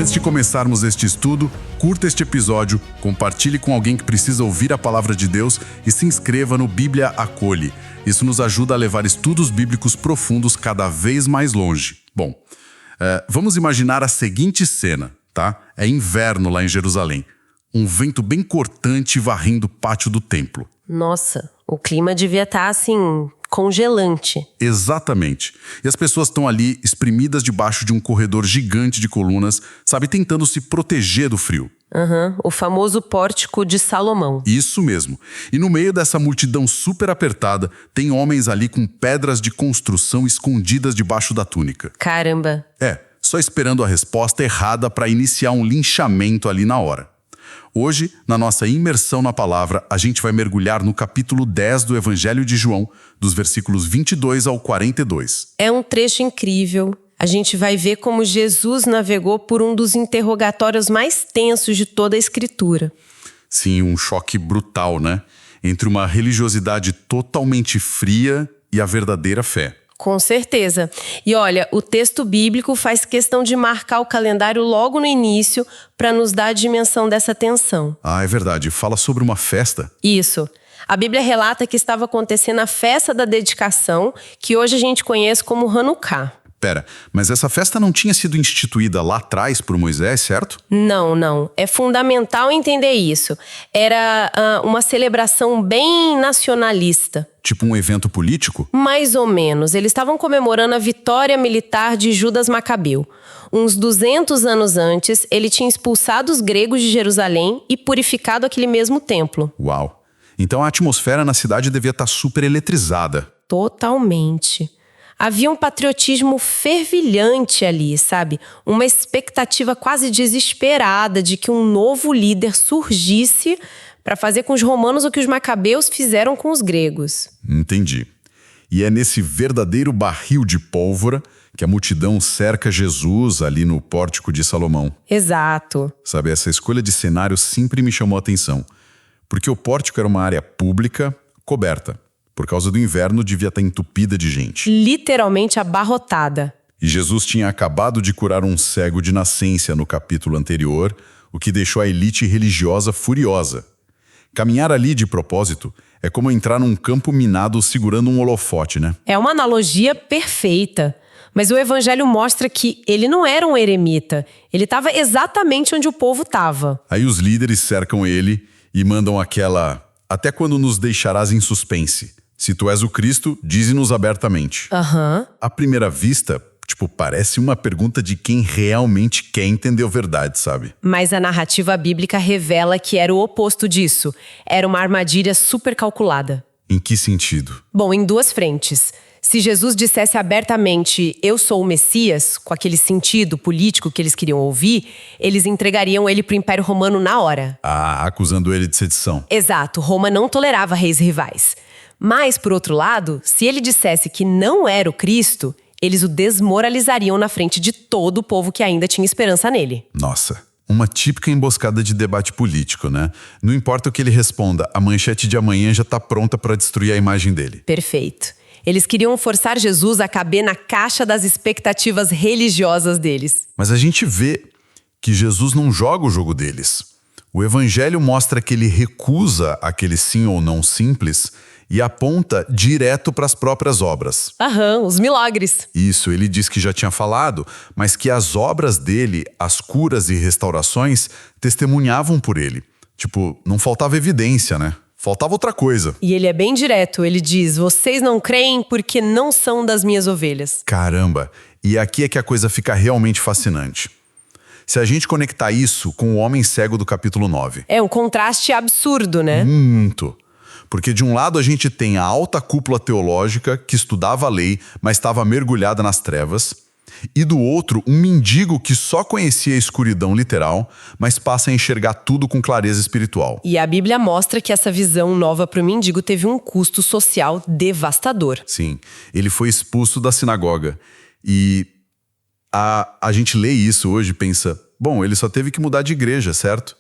Antes de começarmos este estudo, curta este episódio, compartilhe com alguém que precisa ouvir a palavra de Deus e se inscreva no Bíblia Acolhe. Isso nos ajuda a levar estudos bíblicos profundos cada vez mais longe. Bom, vamos imaginar a seguinte cena, tá? É inverno lá em Jerusalém. Um vento bem cortante varrendo o pátio do templo. Nossa, o clima devia estar assim, congelante. Exatamente. E as pessoas estão ali espremidas debaixo de um corredor gigante de colunas, sabe, tentando se proteger do frio. O famoso pórtico de Salomão. Isso mesmo. E no meio dessa multidão super apertada, tem homens ali com pedras de construção escondidas debaixo da túnica. Caramba. Só esperando a resposta errada para iniciar um linchamento ali na hora. Hoje, na nossa imersão na palavra, a gente vai mergulhar no capítulo 10 do Evangelho de João, dos versículos 22 ao 42. É um trecho incrível. A gente vai ver como Jesus navegou por um dos interrogatórios mais tensos de toda a Escritura. Sim, um choque brutal, né? Entre uma religiosidade totalmente fria e a verdadeira fé. Com certeza. E olha, o texto bíblico faz questão de marcar o calendário logo no início para nos dar a dimensão dessa tensão. É verdade. Fala sobre uma festa. Isso. A Bíblia relata que estava acontecendo a festa da dedicação, que hoje a gente conhece como Hanukkah. Pera, mas essa festa não tinha sido instituída lá atrás por Moisés, certo? Não. É fundamental entender isso. Era uma celebração bem nacionalista. Tipo um evento político? Mais ou menos. Eles estavam comemorando a vitória militar de Judas Macabeu. Uns 200 anos antes, ele tinha expulsado os gregos de Jerusalém e purificado aquele mesmo templo. Uau! Então a atmosfera na cidade devia estar super eletrizada. Totalmente. Havia um patriotismo fervilhante ali, sabe? Uma expectativa quase desesperada de que um novo líder surgisse para fazer com os romanos o que os macabeus fizeram com os gregos. Entendi. E é nesse verdadeiro barril de pólvora que a multidão cerca Jesus ali no pórtico de Salomão. Exato. Sabe, essa escolha de cenário sempre me chamou a atenção. Porque o pórtico era uma área pública, coberta. Por causa do inverno, devia estar entupida de gente. Literalmente abarrotada. E Jesus tinha acabado de curar um cego de nascença no capítulo anterior, o que deixou a elite religiosa furiosa. Caminhar ali de propósito é como entrar num campo minado segurando um holofote, né? É uma analogia perfeita. Mas o Evangelho mostra que ele não era um eremita. Ele estava exatamente onde o povo estava. Aí os líderes cercam ele e mandam aquela: até quando nos deixarás em suspense? Se tu és o Cristo, dize-nos abertamente. À primeira vista, parece uma pergunta de quem realmente quer entender a verdade, sabe? Mas a narrativa bíblica revela que era o oposto disso. Era uma armadilha super calculada. Em que sentido? Bom, em duas frentes. Se Jesus dissesse abertamente, eu sou o Messias, com aquele sentido político que eles queriam ouvir, eles entregariam ele para o Império Romano na hora. Acusando ele de sedição. Exato, Roma não tolerava reis rivais. Mas, por outro lado, se ele dissesse que não era o Cristo, eles o desmoralizariam na frente de todo o povo que ainda tinha esperança nele. Nossa, uma típica emboscada de debate político, né? Não importa o que ele responda, a manchete de amanhã já está pronta para destruir a imagem dele. Perfeito. Eles queriam forçar Jesus a caber na caixa das expectativas religiosas deles. Mas a gente vê que Jesus não joga o jogo deles. O Evangelho mostra que ele recusa aquele sim ou não simples e aponta direto para as próprias obras. Os milagres. Isso, ele diz que já tinha falado, mas que as obras dele, as curas e restaurações, testemunhavam por ele. Não faltava evidência, né? Faltava outra coisa. E ele é bem direto, ele diz, vocês não creem porque não são das minhas ovelhas. Caramba, e aqui é que a coisa fica realmente fascinante. Se a gente conectar isso com o homem cego do capítulo 9. É um contraste absurdo, né? Muito. Porque de um lado a gente tem a alta cúpula teológica que estudava a lei, mas estava mergulhada nas trevas. E do outro, um mendigo que só conhecia a escuridão literal, mas passa a enxergar tudo com clareza espiritual. E a Bíblia mostra que essa visão nova para o mendigo teve um custo social devastador. Sim, ele foi expulso da sinagoga. E a gente lê isso hoje e pensa, bom, ele só teve que mudar de igreja, certo?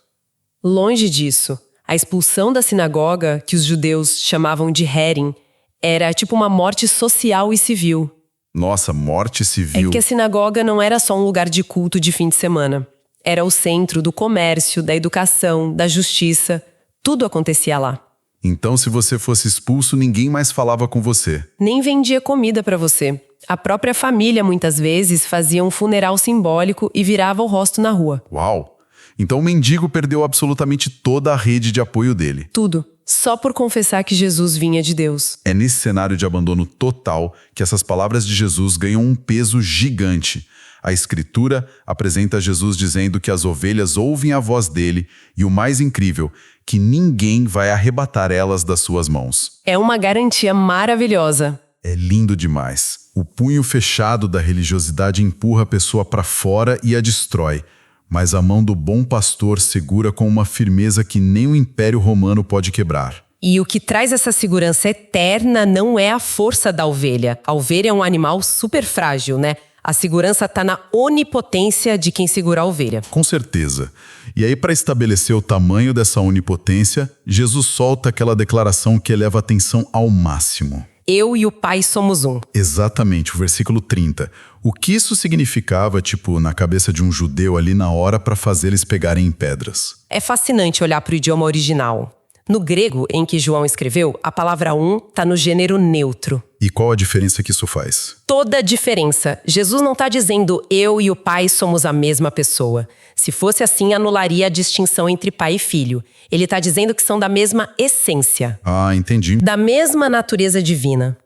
Longe disso. A expulsão da sinagoga, que os judeus chamavam de herem, era uma morte social e civil. Nossa, morte civil. É que a sinagoga não era só um lugar de culto de fim de semana. Era o centro do comércio, da educação, da justiça. Tudo acontecia lá. Então, se você fosse expulso, ninguém mais falava com você. Nem vendia comida para você. A própria família, muitas vezes, fazia um funeral simbólico e virava o rosto na rua. Uau! Então o mendigo perdeu absolutamente toda a rede de apoio dele. Tudo. Só por confessar que Jesus vinha de Deus. É nesse cenário de abandono total que essas palavras de Jesus ganham um peso gigante. A Escritura apresenta Jesus dizendo que as ovelhas ouvem a voz dele e, o mais incrível, que ninguém vai arrebatar elas das suas mãos. É uma garantia maravilhosa. É lindo demais. O punho fechado da religiosidade empurra a pessoa para fora e a destrói, mas a mão do bom pastor segura com uma firmeza que nem o Império Romano pode quebrar. E o que traz essa segurança eterna não é a força da ovelha. A ovelha é um animal super frágil, né? A segurança está na onipotência de quem segura a ovelha. Com certeza. E aí, para estabelecer o tamanho dessa onipotência, Jesus solta aquela declaração que eleva a atenção ao máximo. Eu e o Pai somos um. Exatamente, o versículo 30. O que isso significava, na cabeça de um judeu ali na hora para fazer eles pegarem em pedras? É fascinante olhar para o idioma original. No grego, em que João escreveu, a palavra um está no gênero neutro. E qual a diferença que isso faz? Toda a diferença. Jesus não está dizendo eu e o Pai somos a mesma pessoa. Se fosse assim, anularia a distinção entre pai e filho. Ele está dizendo que são da mesma essência. Ah, entendi. Da mesma natureza divina.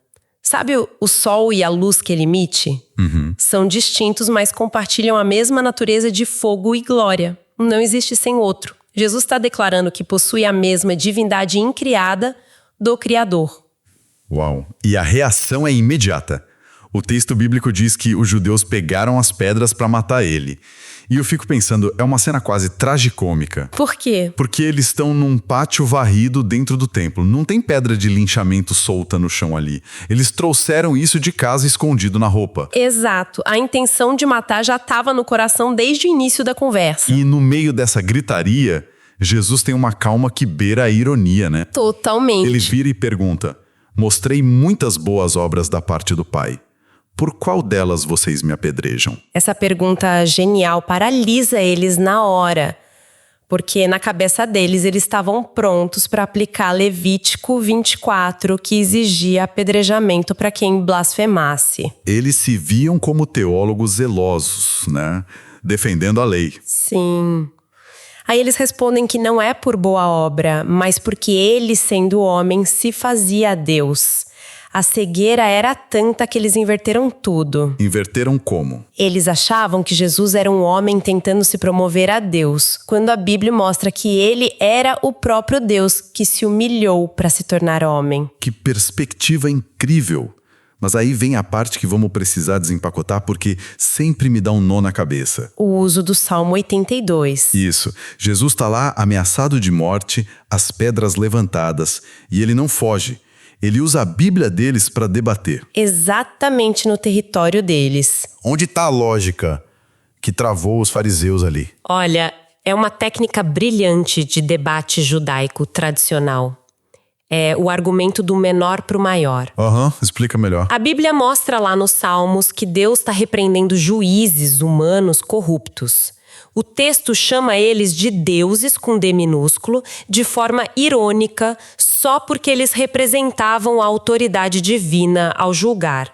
Sabe o sol e a luz que ele emite? São distintos, mas compartilham a mesma natureza de fogo e glória. Não existe sem outro. Jesus está declarando que possui a mesma divindade incriada do Criador. Uau! E a reação é imediata. O texto bíblico diz que os judeus pegaram as pedras para matar ele. E eu fico pensando, é uma cena quase tragicômica. Por quê? Porque eles estão num pátio varrido dentro do templo. Não tem pedra de linchamento solta no chão ali. Eles trouxeram isso de casa escondido na roupa. Exato. A intenção de matar já estava no coração desde o início da conversa. E no meio dessa gritaria, Jesus tem uma calma que beira a ironia, né? Totalmente. Ele vira e pergunta: mostrei muitas boas obras da parte do Pai. Por qual delas vocês me apedrejam? Essa pergunta genial paralisa eles na hora, porque na cabeça deles eles estavam prontos para aplicar Levítico 24, que exigia apedrejamento para quem blasfemasse. Eles se viam como teólogos zelosos, né? Defendendo a lei. Sim. Aí eles respondem que não é por boa obra, mas porque ele, sendo homem, se fazia Deus. A cegueira era tanta que eles inverteram tudo. Inverteram como? Eles achavam que Jesus era um homem tentando se promover a Deus, quando a Bíblia mostra que ele era o próprio Deus que se humilhou para se tornar homem. Que perspectiva incrível! Mas aí vem a parte que vamos precisar desempacotar porque sempre me dá um nó na cabeça. O uso do Salmo 82. Isso. Jesus está lá ameaçado de morte, as pedras levantadas, e ele não foge. Ele usa a Bíblia deles para debater. Exatamente no território deles. Onde está a lógica que travou os fariseus ali? Olha, é uma técnica brilhante de debate judaico tradicional. É o argumento do menor para o maior. Explica melhor. A Bíblia mostra lá nos Salmos que Deus está repreendendo juízes humanos corruptos. O texto chama eles de deuses com D minúsculo, de forma irônica, só porque eles representavam a autoridade divina ao julgar.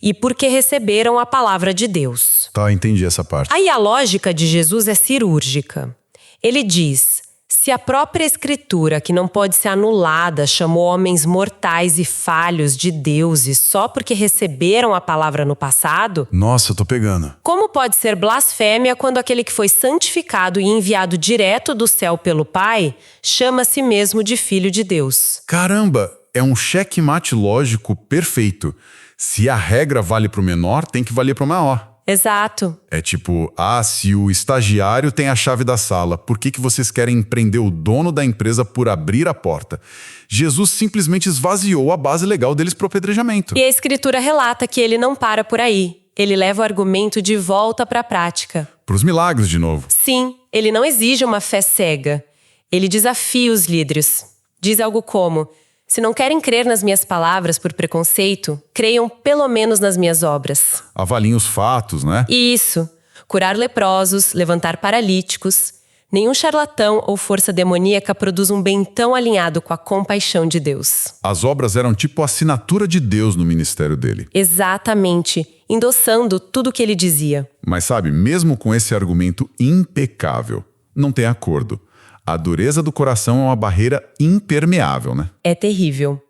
E porque receberam a palavra de Deus. Tá, entendi essa parte. Aí a lógica de Jesus é cirúrgica. Ele diz: se a própria Escritura, que não pode ser anulada, chamou homens mortais e falhos de deuses só porque receberam a palavra no passado, Nossa, eu tô pegando. como pode ser blasfêmia quando aquele que foi santificado e enviado direto do céu pelo Pai chama a si mesmo de Filho de Deus? Caramba, é um checkmate lógico perfeito. Se a regra vale pro menor, tem que valer pro maior. Exato. É tipo, se o estagiário tem a chave da sala, por que vocês querem prender o dono da empresa por abrir a porta? Jesus simplesmente esvaziou a base legal deles pro apedrejamento. E a Escritura relata que ele não para por aí. Ele leva o argumento de volta para a prática. Pros milagres, de novo. Sim, ele não exige uma fé cega. Ele desafia os líderes. Diz algo como: se não querem crer nas minhas palavras por preconceito, creiam pelo menos nas minhas obras. Avaliem os fatos, né? Isso. curar leprosos, levantar paralíticos. Nenhum charlatão ou força demoníaca produz um bem tão alinhado com a compaixão de Deus. As obras eram tipo a assinatura de Deus no ministério dele. Exatamente, endossando tudo o que ele dizia. Mas sabe, mesmo com esse argumento impecável, não tem acordo. A dureza do coração é uma barreira impermeável, né? É terrível.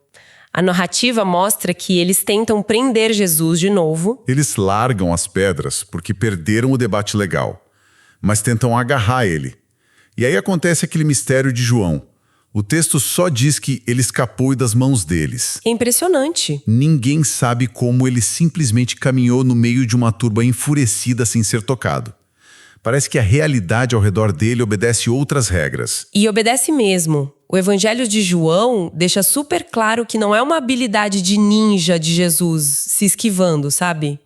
A narrativa mostra que eles tentam prender Jesus de novo. Eles largam as pedras porque perderam o debate legal, mas tentam agarrar ele. E aí acontece aquele mistério de João. O texto só diz que ele escapou das mãos deles. É impressionante. Ninguém sabe como ele simplesmente caminhou no meio de uma turba enfurecida sem ser tocado. Parece que a realidade ao redor dele obedece outras regras. E obedece mesmo. O Evangelho de João deixa super claro que não é uma habilidade de ninja de Jesus se esquivando, sabe?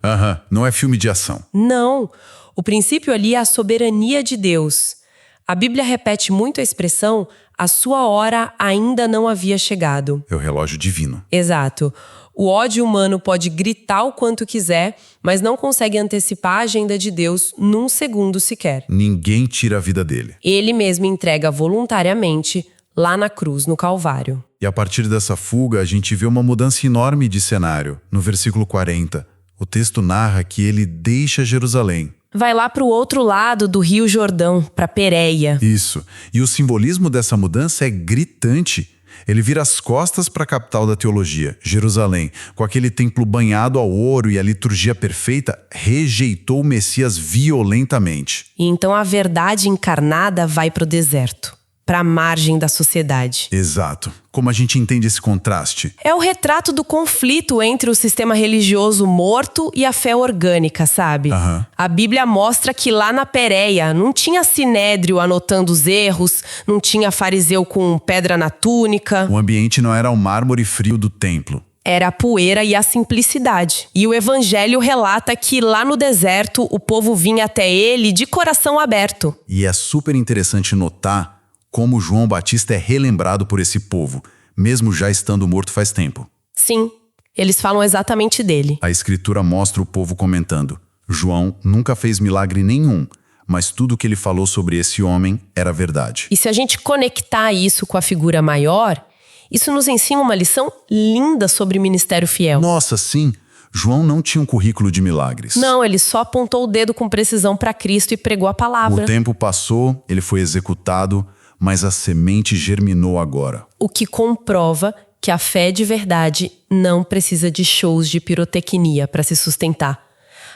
Não é filme de ação. Não. O princípio ali é a soberania de Deus. A Bíblia repete muito a expressão "a sua hora ainda não havia chegado". É o relógio divino. Exato. O ódio humano pode gritar o quanto quiser, mas não consegue antecipar a agenda de Deus num segundo sequer. Ninguém tira a vida dele. Ele mesmo entrega voluntariamente lá na cruz, no Calvário. E a partir dessa fuga, a gente vê uma mudança enorme de cenário. No versículo 40, o texto narra que ele deixa Jerusalém. Vai lá para o outro lado do Rio Jordão, para Pérea. Isso. E o simbolismo dessa mudança é gritante. Ele vira as costas para a capital da teologia, Jerusalém, com aquele templo banhado ao ouro e a liturgia perfeita, rejeitou o Messias violentamente. E então a verdade encarnada vai para o deserto, para a margem da sociedade. Exato. Como a gente entende esse contraste? É o retrato do conflito entre o sistema religioso morto e a fé orgânica, sabe? A Bíblia mostra que lá na Pérea não tinha sinédrio anotando os erros, não tinha fariseu com pedra na túnica. O ambiente não era o mármore frio do templo. Era a poeira e a simplicidade. E o Evangelho relata que lá no deserto o povo vinha até ele de coração aberto. E é super interessante notar como João Batista é relembrado por esse povo, mesmo já estando morto faz tempo. Sim, eles falam exatamente dele. A Escritura mostra o povo comentando: João nunca fez milagre nenhum, mas tudo o que ele falou sobre esse homem era verdade. E se a gente conectar isso com a figura maior, isso nos ensina uma lição linda sobre ministério fiel. Nossa, sim! João não tinha um currículo de milagres. Não, ele só apontou o dedo com precisão para Cristo e pregou a palavra. O tempo passou, ele foi executado, mas a semente germinou agora. O que comprova que a fé de verdade não precisa de shows de pirotecnia para se sustentar.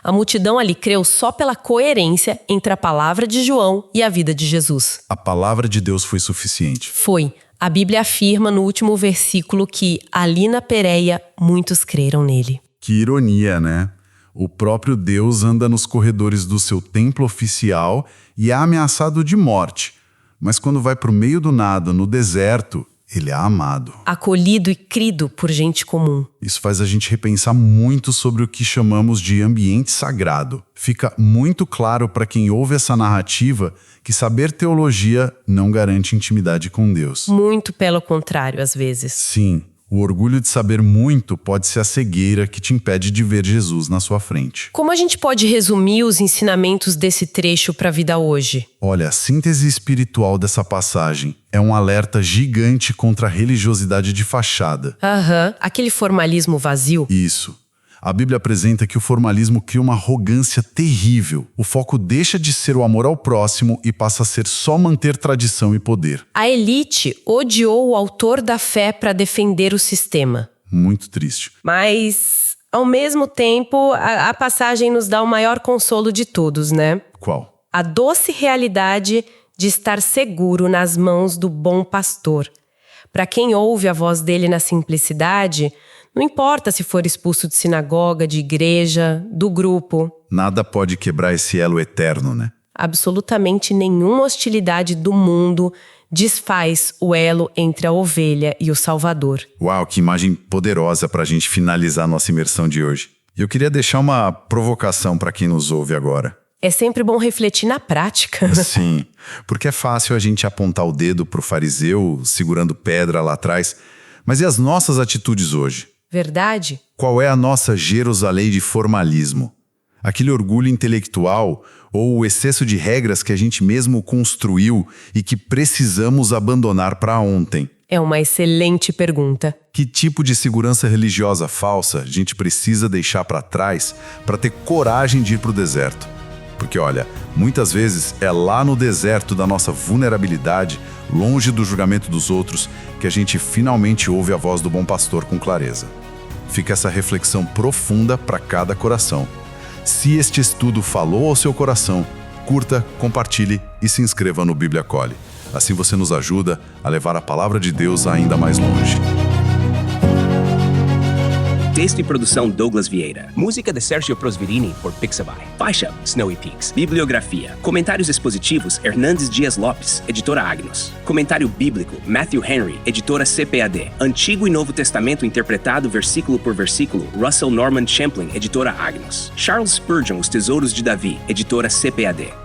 A multidão ali creu só pela coerência entre a palavra de João e a vida de Jesus. A palavra de Deus foi suficiente. Foi. A Bíblia afirma no último versículo que ali na Pérea muitos creram nele. Que ironia, né? O próprio Deus anda nos corredores do seu templo oficial e é ameaçado de morte. Mas quando vai para o meio do nada, no deserto, ele é amado. Acolhido e crido por gente comum. Isso faz a gente repensar muito sobre o que chamamos de ambiente sagrado. Fica muito claro para quem ouve essa narrativa que saber teologia não garante intimidade com Deus. Muito pelo contrário, às vezes. Sim, o orgulho de saber muito pode ser a cegueira que te impede de ver Jesus na sua frente. Como a gente pode resumir os ensinamentos desse trecho para a vida hoje? Olha, a síntese espiritual dessa passagem é um alerta gigante contra a religiosidade de fachada. Aquele formalismo vazio. Isso. A Bíblia apresenta que o formalismo cria uma arrogância terrível. O foco deixa de ser o amor ao próximo e passa a ser só manter tradição e poder. A elite odiou o autor da fé para defender o sistema. Muito triste. Mas, ao mesmo tempo, a passagem nos dá o maior consolo de todos, né? Qual? A doce realidade de estar seguro nas mãos do bom pastor. Para quem ouve a voz dele na simplicidade, não importa se for expulso de sinagoga, de igreja, do grupo. Nada pode quebrar esse elo eterno, né? Absolutamente nenhuma hostilidade do mundo desfaz o elo entre a ovelha e o Salvador. Uau, que imagem poderosa para a gente finalizar a nossa imersão de hoje. E eu queria deixar uma provocação para quem nos ouve agora. É sempre bom refletir na prática. Sim, porque é fácil a gente apontar o dedo pro fariseu segurando pedra lá atrás. Mas e as nossas atitudes hoje? Verdade? Qual é a nossa Jerusalém de formalismo? Aquele orgulho intelectual ou o excesso de regras que a gente mesmo construiu e que precisamos abandonar para ontem? É uma excelente pergunta. Que tipo de segurança religiosa falsa a gente precisa deixar para trás para ter coragem de ir para o deserto? Porque, olha, muitas vezes é lá no deserto da nossa vulnerabilidade, longe do julgamento dos outros, que a gente finalmente ouve a voz do bom pastor com clareza. Fica essa reflexão profunda para cada coração. Se este estudo falou ao seu coração, curta, compartilhe e se inscreva no Bíblia Acolhe. Assim você nos ajuda a levar a palavra de Deus ainda mais longe. Texto e produção Douglas Vieira. Música de Sergio Prosverini por Pixabay. Faixa Snowy Peaks. Bibliografia. Comentários expositivos Hernandes Dias Lopes, editora Agnos. Comentário bíblico Matthew Henry, editora CPAD. Antigo e Novo Testamento interpretado versículo por versículo Russell Norman Champlin, editora Agnos. Charles Spurgeon, Os Tesouros de Davi, editora CPAD.